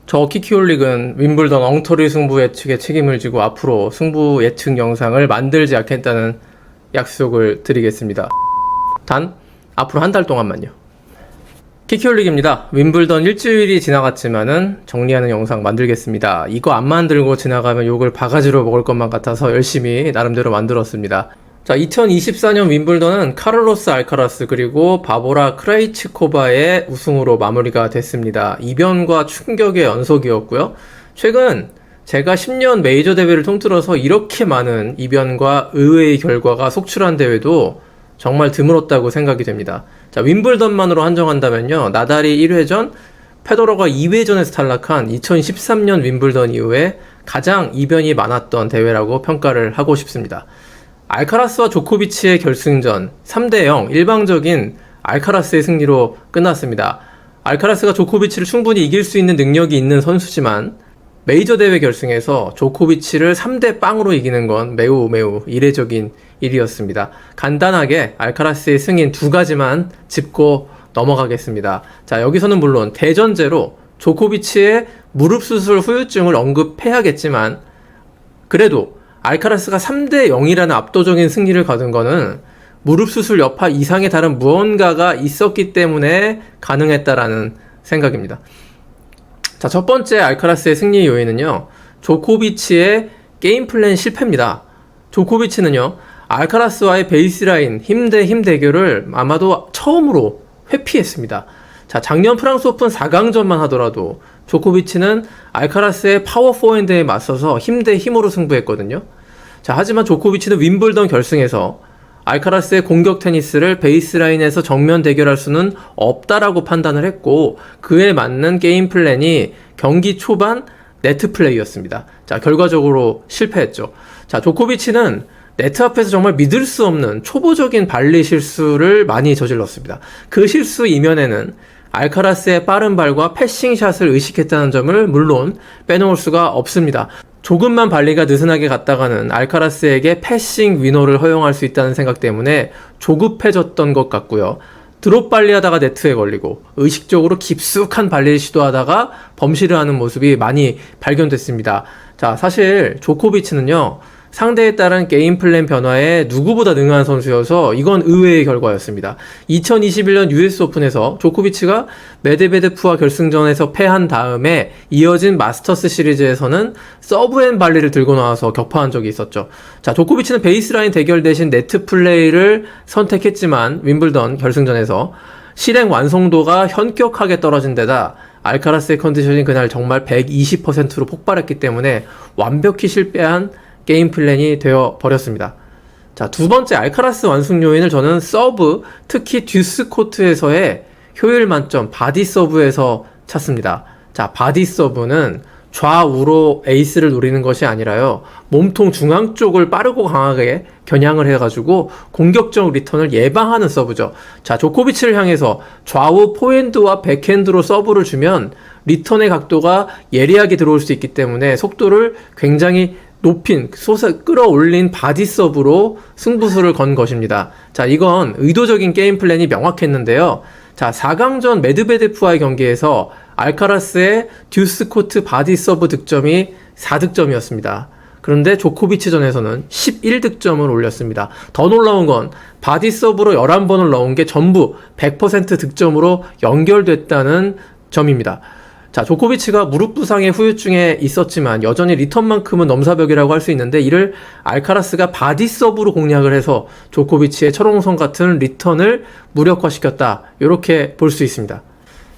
저 키키올릭은 윈블던 엉터리 승부 예측에 책임을 지고 앞으로 승부 예측 영상을 만들지 않겠다는 약속을 드리겠습니다. 단, 앞으로 한 달 동안만요. 키키올릭입니다. 윈블던 일주일이 지나갔지만은 정리하는 영상 만들겠습니다. 이거 안 만들고 지나가면 욕을 바가지로 먹을 것만 같아서 열심히 나름대로 만들었습니다. 자, 2024년 윈블던은 카를로스 알카라스 그리고 바보라 크라이치코바의 우승으로 마무리가 됐습니다. 이변과 충격의 연속이었고요. 최근 제가 10년 메이저 대회를 통틀어서 이렇게 많은 이변과 의외의 결과가 속출한 대회도 정말 드물었다고 생각이 됩니다. 자, 윈블던만으로 한정한다면요, 나달이 1회전, 페더러가 2회전에서 탈락한 2013년 윈블던 이후에 가장 이변이 많았던 대회라고 평가를 하고 싶습니다. 알카라스와 조코비치의 결승전 3대0 일방적인 알카라스의 승리로 끝났습니다. 알카라스가 조코비치를 충분히 이길 수 있는 능력이 있는 선수지만 메이저 대회 결승에서 조코비치를 3대0으로 이기는 건 매우 이례적인 일이었습니다. 간단하게 알카라스의 승인 두 가지만 짚고 넘어가겠습니다. 자, 여기서는 물론 대전제로 조코비치의 무릎 수술 후유증을 언급해야겠지만 그래도 알카라스가 3대0이라는 압도적인 승리를 거둔 거는 무릎 수술 여파 이상의 다른 무언가가 있었기 때문에 가능했다라는 생각입니다. 자, 첫 번째 알카라스의 승리 요인은요, 조코비치의 게임 플랜 실패입니다. 조코비치는요, 알카라스와의 베이스라인 힘 대 힘 대결을 아마도 처음으로 회피했습니다. 자, 작년 프랑스 오픈 4강전만 하더라도 조코비치는 알카라스의 파워 포핸드에 맞서서 힘 대 힘으로 승부했거든요. 자, 하지만 조코비치는 윈블던 결승에서 알카라스의 공격 테니스를 베이스라인에서 정면 대결할 수는 없다라고 판단을 했고, 그에 맞는 게임 플랜이 경기 초반 네트 플레이였습니다. 자, 결과적으로 실패했죠. 자, 조코비치는 네트 앞에서 정말 믿을 수 없는 초보적인 발리 실수를 많이 저질렀습니다. 그 실수 이면에는 알카라스의 빠른 발과 패싱샷을 의식했다는 점을 물론 빼놓을 수가 없습니다. 조금만 발리가 느슨하게 갔다가는 알카라스에게 패싱 위너를 허용할 수 있다는 생각 때문에 조급해졌던 것 같고요. 드롭 발리 하다가 네트에 걸리고 의식적으로 깊숙한 발리를 시도하다가 범실을 하는 모습이 많이 발견됐습니다. 자, 사실 조코비치는요, 상대에 따른 게임 플랜 변화에 누구보다 능한 선수여서 이건 의외의 결과였습니다. 2021년 US 오픈에서 조코비치가 메드베데프와 결승전에서 패한 다음에 이어진 마스터스 시리즈에서는 서브앤 발리를 들고 나와서 격파한 적이 있었죠. 자, 조코비치는 베이스라인 대결 대신 네트 플레이를 선택했지만 윈블던 결승전에서 실행 완성도가 현격하게 떨어진 데다 알카라스의 컨디션이 그날 정말 120%로 폭발했기 때문에 완벽히 실패한 게임 플랜이 되어 버렸습니다. 자, 두 번째 알카라스 완승 요인을 저는 서브, 특히 듀스 코트에서의 효율 만점 바디 서브에서 찾습니다. 자, 바디 서브는 좌우로 에이스를 노리는 것이 아니라요, 몸통 중앙 쪽을 빠르고 강하게 겨냥을 해가지고 공격적 리턴을 예방하는 서브죠. 자, 조코비치를 향해서 좌우 포핸드와 백핸드로 서브를 주면 리턴의 각도가 예리하게 들어올 수 있기 때문에 속도를 굉장히 높인, 끌어올린 바디 서브로 승부수를 건 것입니다. 자, 이건 의도적인 게임 플랜이 명확했는데요. 자, 4강전 메드베데프와의 경기에서 알카라스의 듀스 코트 바디 서브 득점이 4득점이었습니다. 그런데 조코비치 전에서는 11득점을 올렸습니다. 더 놀라운 건 바디 서브로 11번을 넣은 게 전부 100% 득점으로 연결됐다는 점입니다. 자, 조코비치가 무릎 부상의 후유증에 있었지만 여전히 리턴만큼은 넘사벽이라고 할 수 있는데, 이를 알카라스가 바디 서브로 공략을 해서 조코비치의 철옹성 같은 리턴을 무력화시켰다, 이렇게 볼 수 있습니다.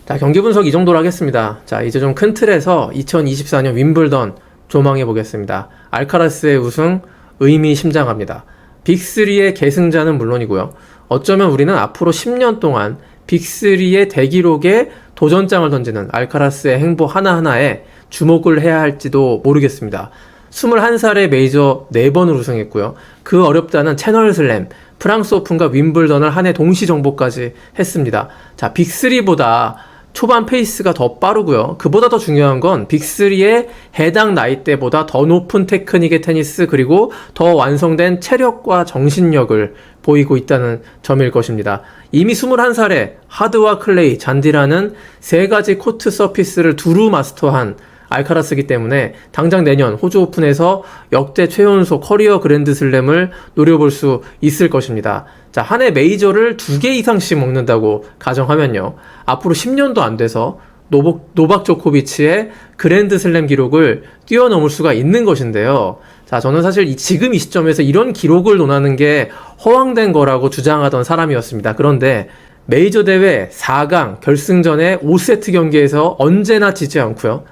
자, 경기 분석 이 정도로 하겠습니다. 자, 이제 좀 큰 틀에서 2024년 윈블던 조망해 보겠습니다. 알카라스의 우승 의미심장합니다. 빅3의 계승자는 물론이고요, 어쩌면 우리는 앞으로 10년 동안 빅3의 대기록에 도전장을 던지는 알카라스의 행보 하나하나에 주목을 해야 할지도 모르겠습니다. 21살에 메이저 4번을 우승했고요. 그 어렵다는 채널 슬램, 프랑스 오픈과 윈블던을 한 해 동시 정복까지 했습니다. 자, 빅3보다 초반 페이스가 더 빠르고요. 그보다 더 중요한 건 빅3의 해당 나이대보다 더 높은 테크닉의 테니스, 그리고 더 완성된 체력과 정신력을 보이고 있다는 점일 것입니다. 이미 21살에 하드와 클레이, 잔디라는 세 가지 코트 서피스를 두루 마스터한 알카라스이기 때문에 당장 내년 호주 오픈에서 역대 최연소 커리어 그랜드슬램을 노려볼 수 있을 것입니다. 자, 한 해 메이저를 2개 이상씩 먹는다고 가정하면요. 앞으로 10년도 안 돼서 노박 조코비치의 그랜드슬램 기록을 뛰어넘을 수가 있는 것인데요. 자, 저는 사실 지금 이 시점에서 이런 기록을 논하는 게 허황된 거라고 주장하던 사람이었습니다. 그런데 메이저 대회 4강 결승전의 5세트 경기에서 언제나 지지 않고요.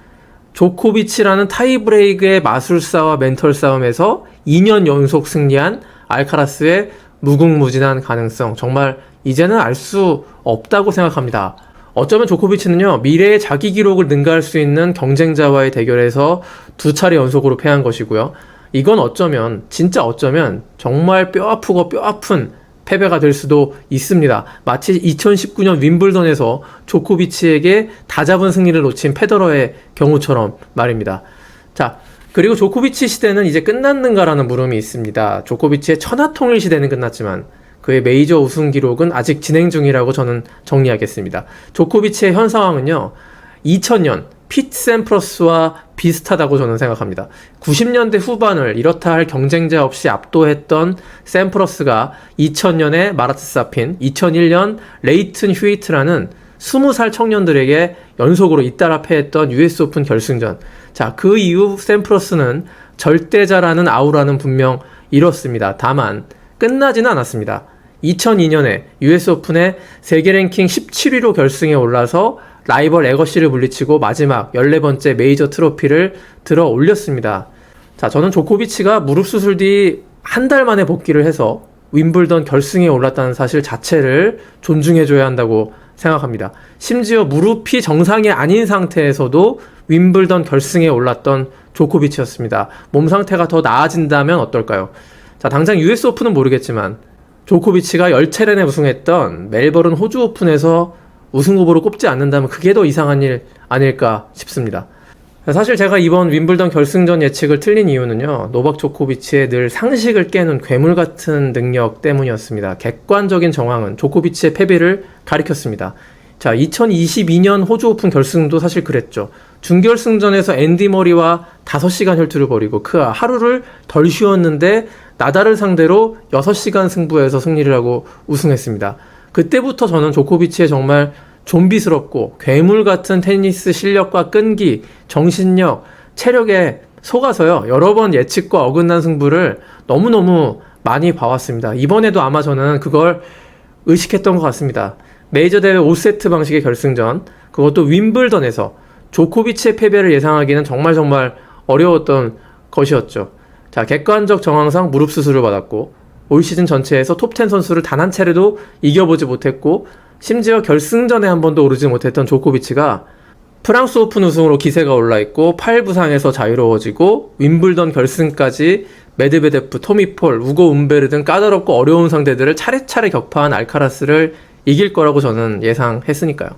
조코비치라는 타이브레이크의 마술사와 멘털 싸움에서 2년 연속 승리한 알카라스의 무궁무진한 가능성, 정말 이제는 알 수 없다고 생각합니다. 어쩌면 조코비치는요, 미래의 자기 기록을 능가할 수 있는 경쟁자와의 대결에서 2차례 연속으로 패한 것이고요. 이건 어쩌면, 진짜 어쩌면 정말 뼈아프고 뼈아픈 패배가 될 수도 있습니다. 마치 2019년 윈블던에서 조코비치에게 다잡은 승리를 놓친 페더러의 경우처럼 말입니다. 자, 그리고 조코비치 시대는 이제 끝났는가라는 물음이 있습니다. 조코비치의 천하통일 시대는 끝났지만 그의 메이저 우승 기록은 아직 진행 중이라고 저는 정리하겠습니다. 조코비치의 현 상황은요, 2000년 핏 샘프러스와 비슷하다고 저는 생각합니다. 90년대 후반을 이렇다 할 경쟁자 없이 압도했던 샘프러스가 2000년에 마라트 사핀, 2001년 레이튼 휴이트라는 20살 청년들에게 연속으로 잇따라 패했던 US 오픈 결승전. 자, 그 이후 샘프러스는 절대자라는 아우라는 분명 잃었습니다. 다만 끝나지는 않았습니다. 2002년에 US 오픈의 세계 랭킹 17위로 결승에 올라서 라이벌 에거시를 물리치고 마지막 14번째 메이저 트로피를 들어 올렸습니다. 자, 저는 조코비치가 무릎 수술 뒤 한 달 만에 복귀를 해서 윈블던 결승에 올랐다는 사실 자체를 존중해줘야 한다고 생각합니다. 심지어 무릎이 정상이 아닌 상태에서도 윈블던 결승에 올랐던 조코비치였습니다. 몸 상태가 더 나아진다면 어떨까요? 자, 당장 US 오픈은 모르겠지만 조코비치가 10차례나 우승했던 멜버른 호주 오픈에서 우승 후보로 꼽지 않는다면 그게 더 이상한 일 아닐까 싶습니다. 사실 제가 이번 윈블던 결승전 예측을 틀린 이유는요, 노박 조코비치의 늘 상식을 깨는 괴물 같은 능력 때문이었습니다. 객관적인 정황은 조코비치의 패배를 가리켰습니다. 자, 2022년 호주 오픈 결승도 사실 그랬죠. 준결승전에서 앤디 머리와 5시간 혈투를 벌이고 그 하루를 덜 쉬었는데 나달을 상대로 6시간 승부에서 승리를 하고 우승했습니다. 그때부터 저는 조코비치의 정말 좀비스럽고 괴물 같은 테니스 실력과 끈기, 정신력, 체력에 속아서요, 여러 번 예측과 어긋난 승부를 너무너무 많이 봐왔습니다. 이번에도 아마 저는 그걸 의식했던 것 같습니다. 메이저 대회 5세트 방식의 결승전, 그것도 윈블던에서 조코비치의 패배를 예상하기는 정말 어려웠던 것이었죠. 자, 객관적 정황상 무릎 수술을 받았고 올 시즌 전체에서 톱10 선수를 단 한 차례도 이겨보지 못했고 심지어 결승전에 한 번도 오르지 못했던 조코비치가 프랑스 오픈 우승으로 기세가 올라있고 팔 부상에서 자유로워지고 윈블던 결승까지 메드베데프, 토미폴, 우고 움베르 등 까다롭고 어려운 상대들을 차례차례 격파한 알카라스를 이길 거라고 저는 예상했으니까요.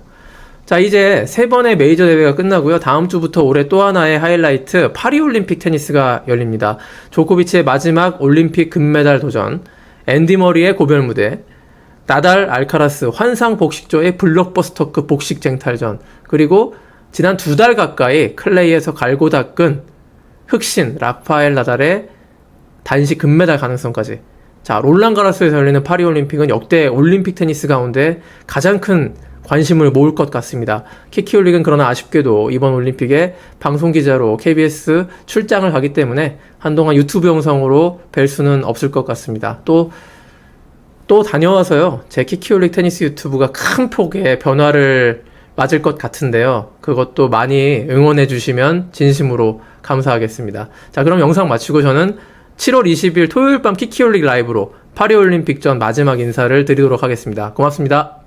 자, 이제 3번의 메이저 대회가 끝나고요. 다음 주부터 올해 또 하나의 하이라이트 파리올림픽 테니스가 열립니다. 조코비치의 마지막 올림픽 금메달 도전, 앤디 머리의 고별 무대, 나달 알카라스 환상 복식조의 블록버스터급 복식 쟁탈전, 그리고 지난 2달 가까이 클레이에서 갈고 닦은 흑신 라파엘 나달의 단식 금메달 가능성까지. 자, 롤랑 가로스에서 열리는 파리올림픽은 역대 올림픽 테니스 가운데 가장 큰 관심을 모을 것 같습니다. 키키올릭은 그러나 아쉽게도 이번 올림픽에 방송기자로 KBS 출장을 가기 때문에 한동안 유튜브 영상으로 뵐 수는 없을 것 같습니다. 또 다녀와서요, 제 키키올릭 테니스 유튜브가 큰 폭의 변화를 맞을 것 같은데요. 그것도 많이 응원해 주시면 진심으로 감사하겠습니다. 자, 그럼 영상 마치고 저는 7월 20일 토요일 밤 키키올릭 라이브로 파리올림픽 전 마지막 인사를 드리도록 하겠습니다. 고맙습니다.